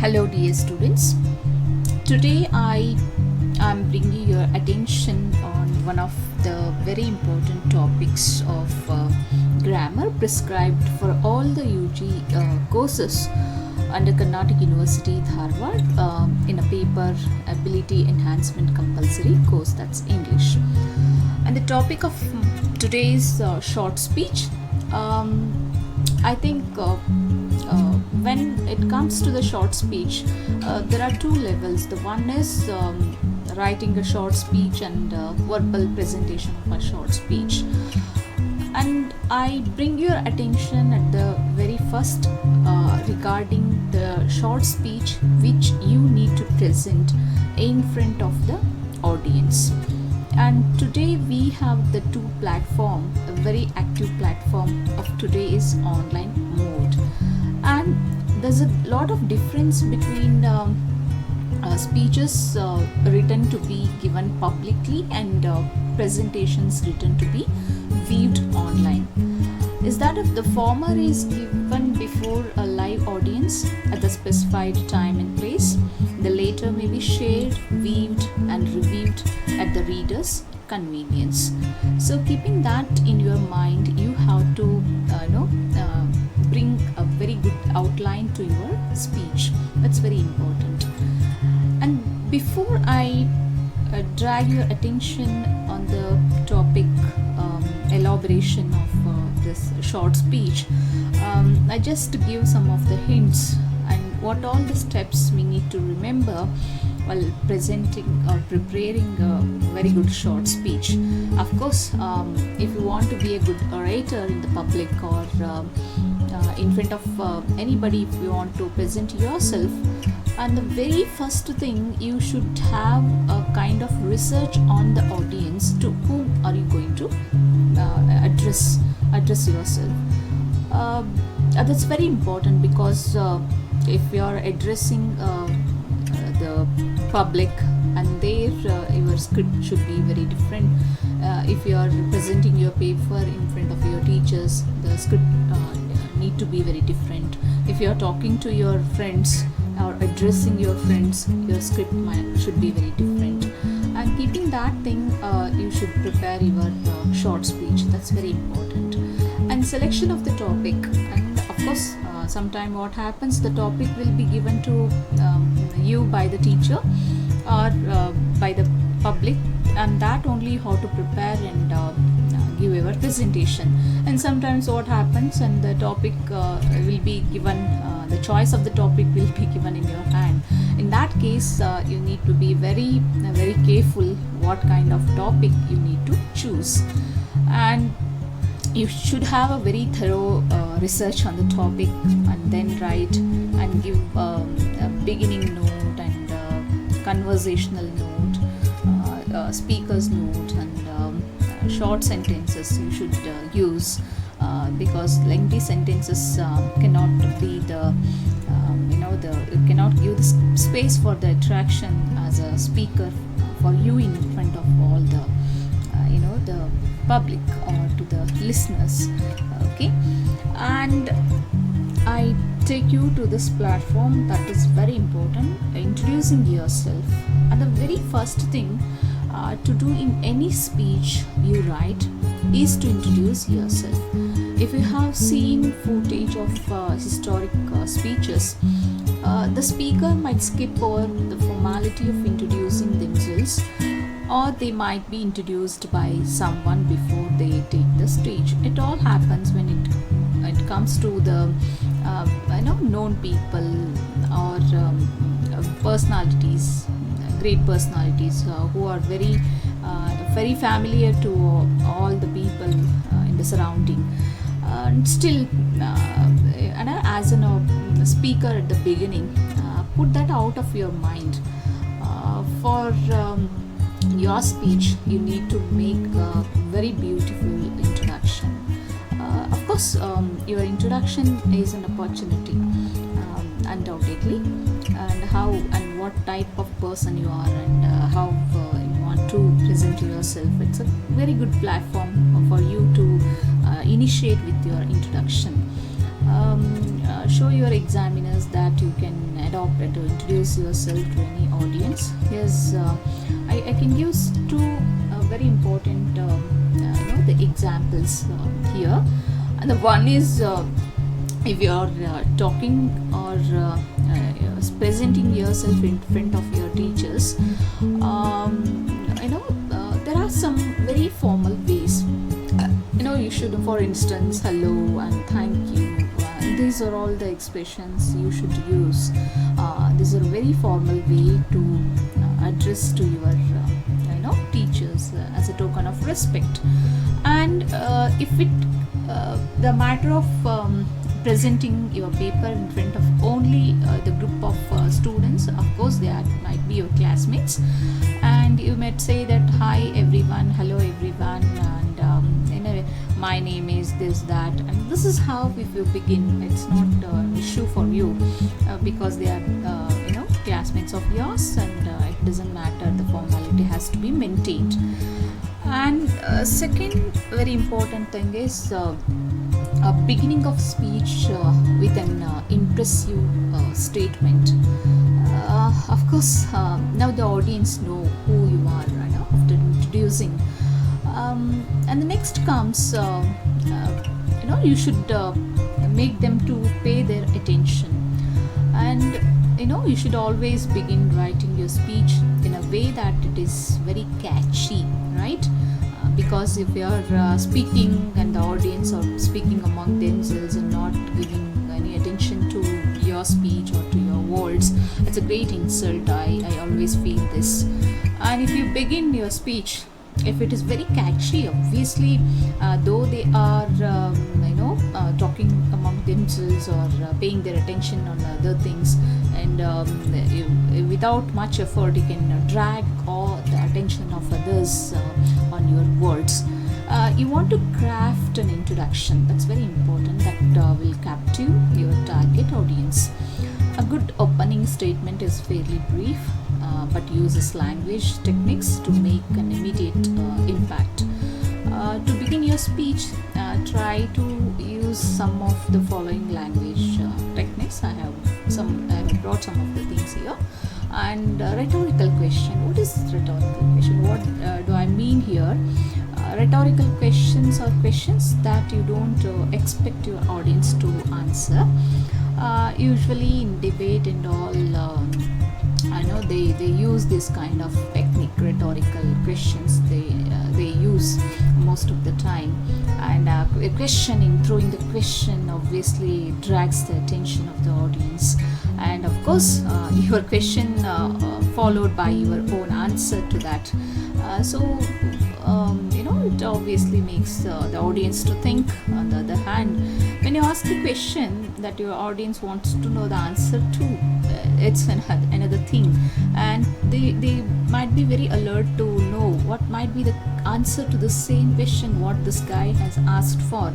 Hello dear students. Today I am bringing your attention on one of the very important topics of grammar prescribed for all the UG courses under Karnataka University, Dharwad in a paper Ability Enhancement Compulsory course, that's English. And the topic of today's short speech. I think when it comes to the short speech, there are two levels. The one is writing a short speech and verbal presentation of a short speech. And I bring your attention at the very first regarding the short speech which you need to present in front of the audience. And today we have the two platform, a very active platform of today's online mode. And there's a lot of difference between speeches written to be given publicly and presentations written to be viewed online. Is that if the former is given before a live audience at the specified time and place, the later may be shared, viewed and reviewed at the reader's convenience. So keeping that in your mind, you have to bring a very good outline to your speech. That's very important. And before I drag your attention on the topic elaboration of this short speech, I just give some of the hints and what all the steps we need to remember while presenting or preparing a very good short speech. Of course, if you want to be a good orator in the public or in front of anybody, if you want to present yourself, and the very first thing, you should have a kind of research on the audience. To whom are you going to address yourself? That's very important because if you are addressing the public, and there your script should be very different. If you are presenting your paper in front of your teachers, the script need to be very different. If you are talking to your friends or addressing your friends, your script should be very different. And keeping that thing, you should prepare your short speech. That's very important. And selection of the topic, and of course sometime what happens, the topic will be given to you by the teacher or by the public, and that only how to prepare and give your presentation. And sometimes what happens, and the topic will be given, the choice of the topic will be given in your hand. In that case, you need to be very careful what kind of topic you need to choose. And you should have a very thorough research on the topic, and then write and give a beginning note and conversational note, speaker's note, and short sentences you should use, because lengthy sentences cannot be it cannot give the space for the attraction as a speaker for you in front of all the the public or to the listeners. Okay, and I take you to this platform that is very important, introducing yourself. And the very first thing to do in any speech you write is to introduce yourself. If you have seen footage of historic speeches, the speaker might skip over the formality of introducing themselves, or they might be introduced by someone before they take the stage. It all happens when it comes to the known people or personalities, great personalities who are very familiar to all the people in the surrounding. And still, as a speaker at the beginning, put that out of your mind. For your speech, you need to make a very beautiful introduction. Of course, your introduction is an opportunity, undoubtedly, and how and what type of person you are, and how you want to present yourself. It's a very good platform for you to initiate with your introduction. Show your examiners that you can adopt to introduce yourself to any audience. Here's I can use two very important the examples here. And the one is if you are talking or presenting yourself in front of your teachers, there are some very formal ways. You should, for instance, hello and thank you. These are all the expressions you should use. These are a very formal way to address to your teachers as a token of respect. And if it the matter of presenting your paper in front of only the group of students, of course they might be your classmates, and you might say that hi everyone, hello everyone, and my name is this, that, and this is how if you begin. It's not an issue for you because they are classmates of yours, and it doesn't matter, the formality has to be maintained. And second very important thing is a beginning of speech with an impressive statement. Of course, now the audience know who you are after introducing. And the next comes, you should make them to pay their attention. And you should always begin writing your speech in a way that it is very catchy, right? Because if you are speaking and the audience are speaking among themselves and not giving any attention to your speech or to your words, it's a great insult. I always feel this. And if you begin your speech, if it is very catchy, obviously though they are talking among themselves or paying their attention on other things, and without much effort you can drag all the attention of others on your words. You want to craft an introduction that's very important, that will capture your target audience. A good opening statement is fairly brief, but uses language techniques to make an immediate impact. To begin your speech, try to use some of the following language techniques. I have brought some of the things here. And rhetorical question. What is rhetorical question? What do I mean here? Rhetorical questions are questions that you don't expect your audience to answer. Usually in debate and all, I know they use this kind of technique, rhetorical questions they use most of the time. And questioning, throwing the question obviously drags the attention of the audience. And of course, your question followed by your own answer to that. It obviously makes the audience to think. On the other hand, when you ask a question that your audience wants to know the answer to, it's another thing, and they might be very alert to know what might be the answer to the same question what this guy has asked for.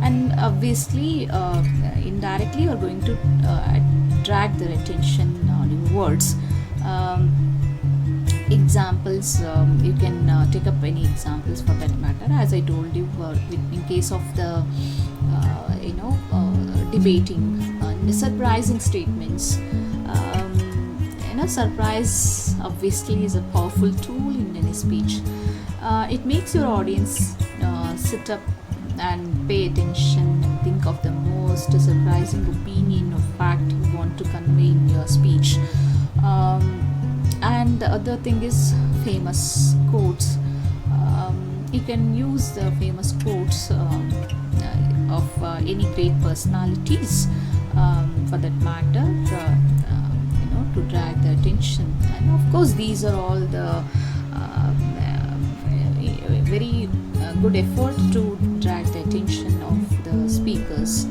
And obviously indirectly you're going to drag their attention on your words. Examples, you can take up any examples for that matter. As I told you, in case of the debating, surprising statements. Surprise obviously is a powerful tool in any speech. It makes your audience sit up and pay attention and think of the most surprising opinion or fact you want to convey in your speech. And the other thing is famous quotes. You can use the famous quotes of any great personalities, for that matter, to drag the attention. And of course, these are all the very good effort to drag the attention of the speakers.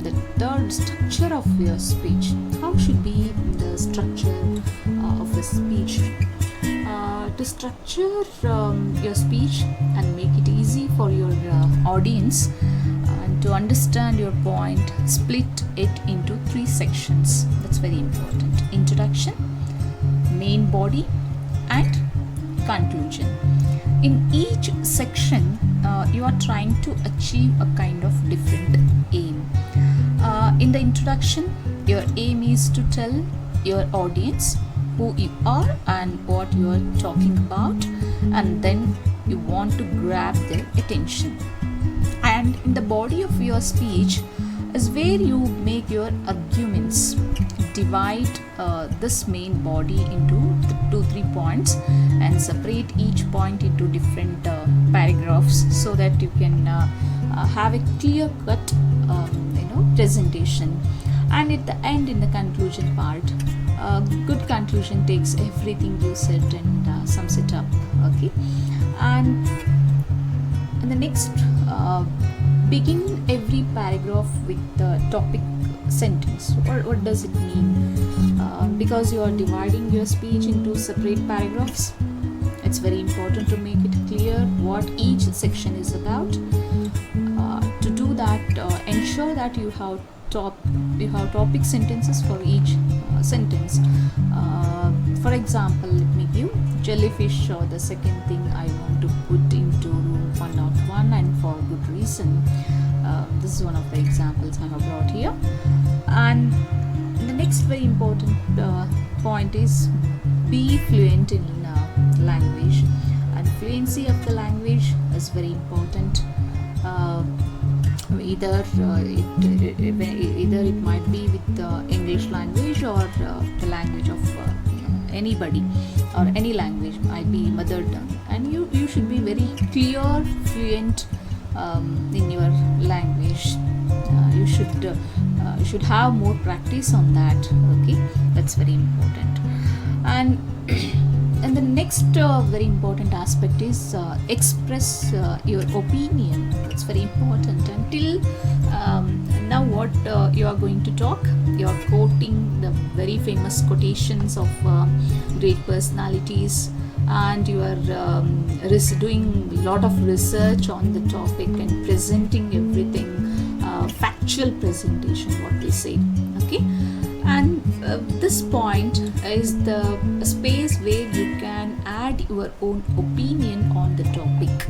The third, structure of your speech. How should be the structure of the speech? To structure your speech and make it easy for your audience and to understand your point, split it into 3 sections. That's very important. Introduction, main body, and conclusion. In each section, you are trying to achieve a kind of different aim. In the introduction, Your aim is to tell your audience who you are and what you are talking about, and then you want to grab their attention. And in the body of your speech is where you make your arguments. Divide this main body into 2-3 points and separate each point into different paragraphs, so that you can have a clear cut presentation. And at the end, in the conclusion part, good conclusion takes everything you said and sums it up. Okay. And in the next, begin every paragraph with the topic sentence. What does it mean? Because you are dividing your speech into separate paragraphs, it's very important to make it clear what each section is about. To do that, ensure that you have topic sentences for each sentence. For example, let me give jellyfish, or the second thing I want to put into room 101, and for good reason. This is one of the examples I have brought here. And the next very important point is be fluent in language, and fluency of the language is very important. Either it might be with the English language, or the language of anybody, or any language, might be mother tongue, and you should be very clear, fluent in your language. You should have more practice on that. Okay, that's very important. And the next very important aspect is express your opinion. That's very important. Until now, what you are going to talk, you are quoting the very famous quotations of great personalities, and you are doing a lot of research on the topic and presenting everything, factual presentation, what we say. Okay. And this point is the space where you can add your own opinion on the topic.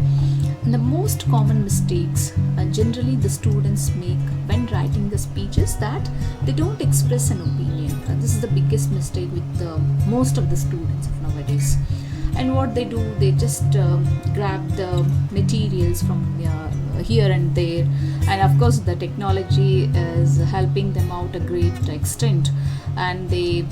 And the most common mistakes generally the students make when writing the speech is that they don't express an opinion. This is the biggest mistake with most of the students of nowadays. And what they do, they just grab the materials from here and there, and of course the technology is helping them out a great extent, and they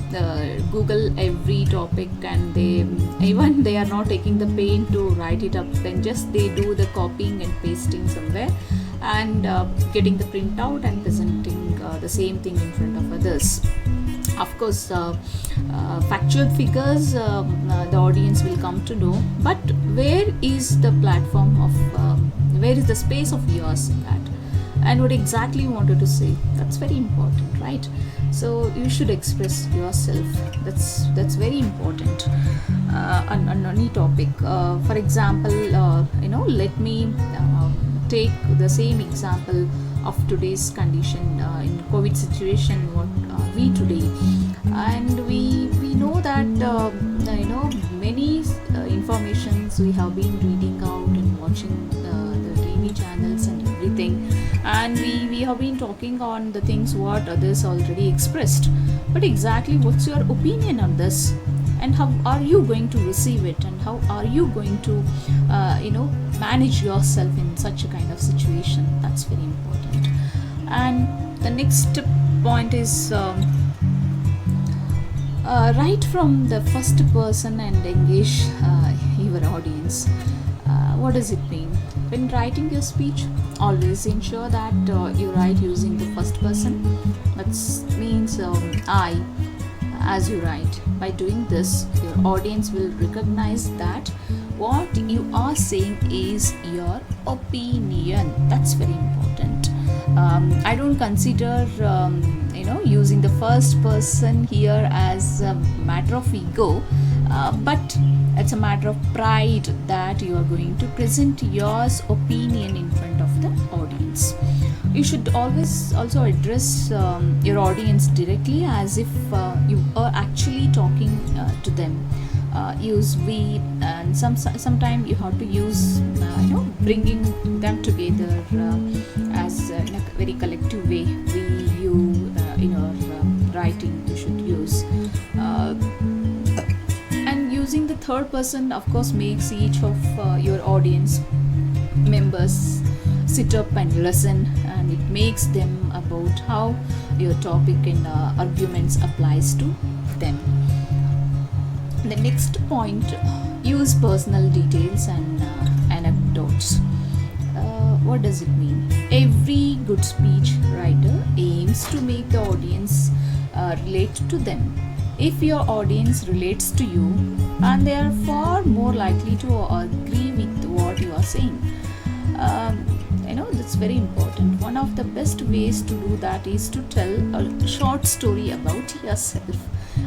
Google every topic, and they are not taking the pain to write it up, then just they do the copying and pasting somewhere, and getting the printout and presenting the same thing in front of others. Of course, factual figures the audience will come to know, but where is the platform of where is the space of yours in that, and what exactly you wanted to say? That's very important, right? So you should express yourself. That's very important on any topic. For example, let me take the same example of today's condition in COVID situation, what we today, and we know that many informations we have been reading out and watching the TV channels and everything, and we have been talking on the things what others already expressed, but exactly what's your opinion on this, and how are you going to receive it, and how are you going to manage yourself in such a kind of situation? That's very important. And the next point is write from the first person and engage your audience. What does it mean? When writing your speech, always ensure that you write using the first person. That means I, as you write. By doing this, your audience will recognize that what you are saying is your opinion. That's very important. I don't consider using the first person here as a matter of ego, but it's a matter of pride that you are going to present your opinion in front of the audience. You should always also address your audience directly, as if you are actually talking to them. Use we, and sometimes you have to use bringing them together as in a very collective way. We, you, in our writing you should use. And using the third person, of course, makes each of your audience members sit up and listen, and it makes them about how your topic and arguments applies to them. The next point, use personal details and anecdotes. What does it mean? Every good speech writer aims to make the audience relate to them. If your audience relates to you, and they are far more likely to agree with what you are saying. That's very important. One of the best ways to do that is to tell a short story about yourself,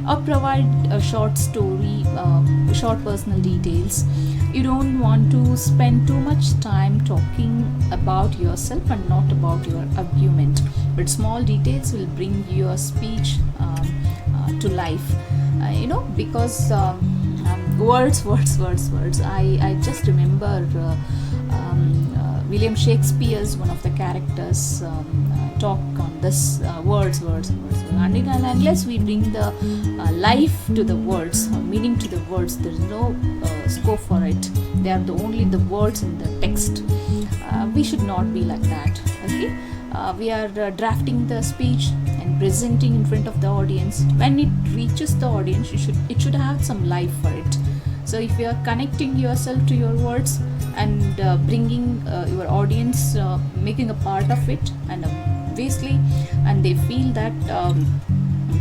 or provide a short story, short personal details. You don't want to spend too much time talking about yourself and not about your argument, but small details will bring your speech to life. Because words. I just remember William Shakespeare's one of the characters talk on this words. And unless we bring the life to the words, or meaning to the words, there is no scope for it. They are only the words in the text. We should not be like that. Okay, we are drafting the speech and presenting in front of the audience. When it reaches the audience, it should have some life for it. So if you are connecting yourself to your words and bringing your audience, making a part of it, and obviously, and they feel that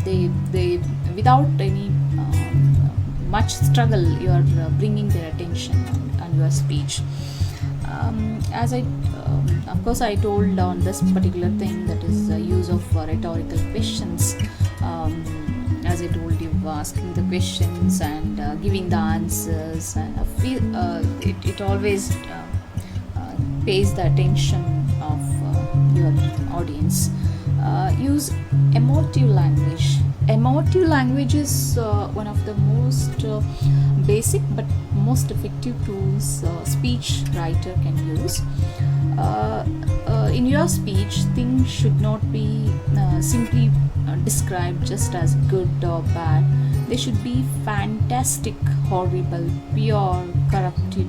they without any much struggle, you are bringing their attention on your speech. As of course I told on this particular thing, that is the use of rhetorical questions. As I told you, asking the questions and giving the answers, and it always pays the attention of your audience. Use emotive language. Emotive language is one of the most basic but most effective tools speech writer can use. In your speech, things should not be simply described just as good or bad. They should be fantastic, horrible, pure, corrupted,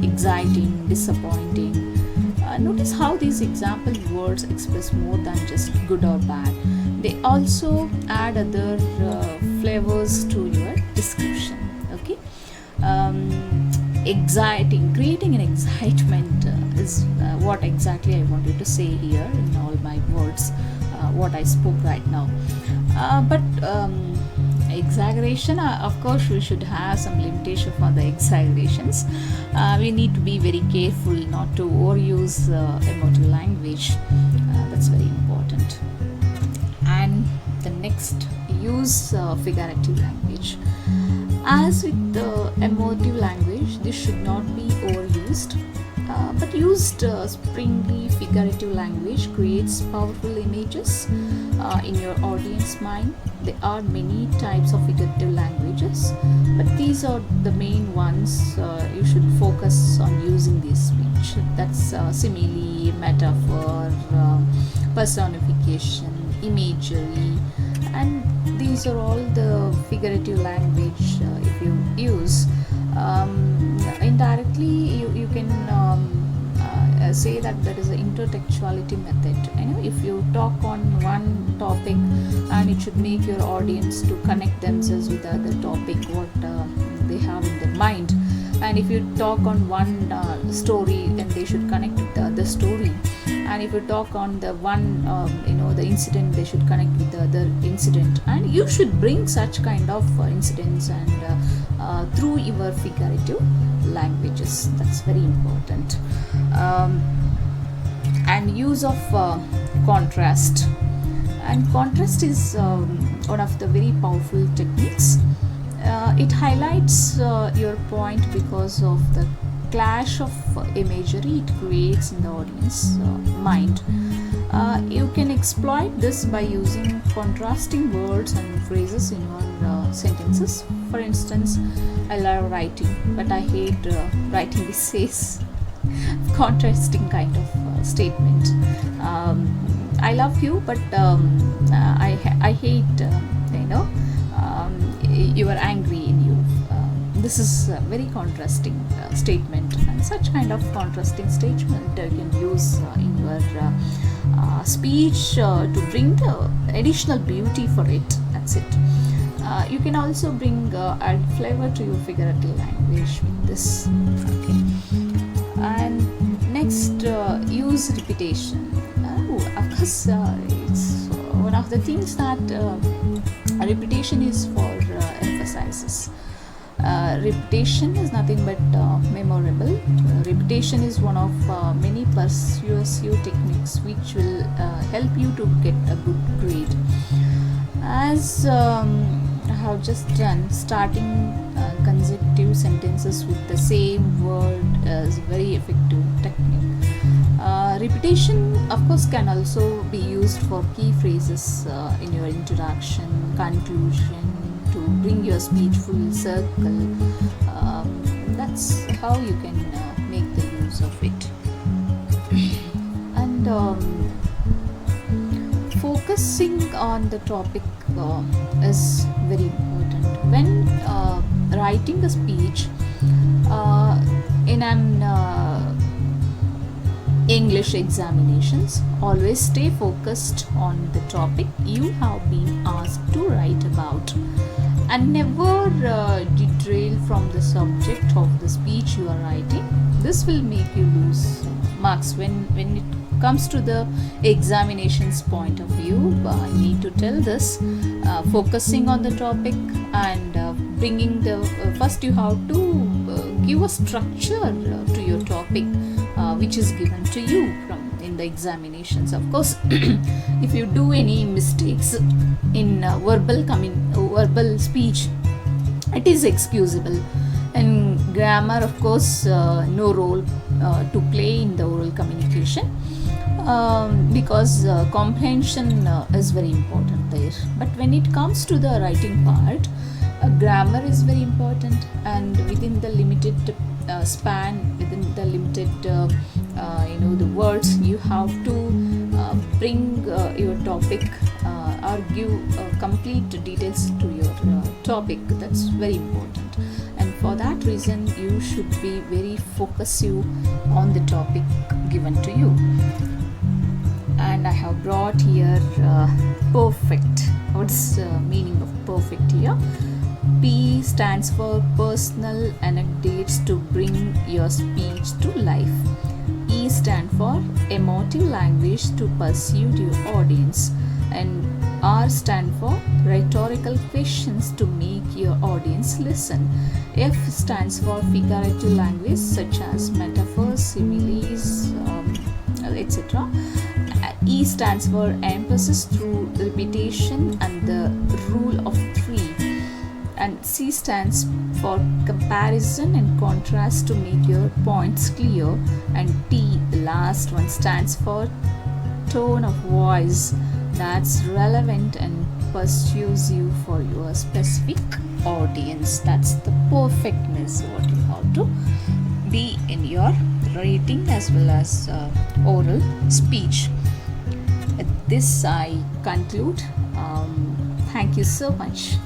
exciting, disappointing. Notice how these example words express more than just good or bad. They also add other flavors to your description. Okay, exciting, creating an excitement is what exactly I wanted to say here in all my words, what I spoke right now. But exaggeration, of course we should have some limitation for the exaggerations. We need to be very careful not to overuse emotive language. That's very important. And the next, use figurative language. As with the emotive language, this should not be overused, but used springy figurative language creates powerful images in your audience mind. There are many types of figurative languages, but these are the main ones you should focus on using this speech. That's simile, metaphor, personification, imagery, and these are all the figurative language if you use. Indirectly you can say that there is an intertextuality method. If you talk on one topic, and it should make your audience to connect themselves with the other topic what they have in their mind. And if you talk on one story, then they should connect with the other story. And if you talk on the one the incident, they should connect with the other incident. And you should bring such kind of incidents and through your figurative languages. That's very important. And use of contrast. And contrast is one of the very powerful techniques. It highlights your point because of the clash of imagery it creates in the audience mind. You can exploit this by using contrasting words and phrases in your sentences. For instance, I love writing, but I hate writing essays. Contrasting kind of statement. I love you, but I hate, you are angry in you. This is a very contrasting statement, and such kind of contrasting statement you can use in your speech to bring the additional beauty for it. That's it. You can also bring add flavor to your figurative language with this. Okay. And next, use repetition. Of course, it's one of the things that repetition is for emphasizes. Repetition is nothing but memorable. Repetition is one of many persuasive techniques which will help you to get a good grade. As I have just done, starting consecutive sentences with the same word is very effective technique. Repetition, of course, can also be used for key phrases in your introduction, conclusion, to bring your speech full circle. That's how you can make the use of it. And focusing on the topic is very important. When writing a speech in an English examinations, always stay focused on the topic you have been asked to write about, and never derail from the subject of the speech you are writing. This will make you lose marks when it comes to the examinations point of view. I need to tell this, focusing on the topic and bringing the first you have to give a structure to your topic which is given to you from in the examinations. Of course, if you do any mistakes in verbal speech, it is excusable. And grammar, of course, no role to play in the oral communication, because comprehension is very important there. But when it comes to the writing part, grammar is very important, and within the limited span, within the limited the words, you have to bring your topic or give complete details to your topic. That's very important, and for that reason you should be very focusing on the topic given to you. And I have brought here perfect. What's the meaning of perfect here? P stands for personal anecdotes to bring your speech to life. E stands for emotive language to persuade your audience, and R stands for rhetorical questions to make your audience listen. F stands for figurative language such as metaphors, similes, etc. E stands for emphasis through repetition and the rule of three. And C stands for comparison and contrast to make your points clear. And T, the last one, stands for tone of voice that's relevant and persuasive for your specific audience. That's the perfectness what you have to be in your writing as well as oral speech. With this I conclude. Thank you so much.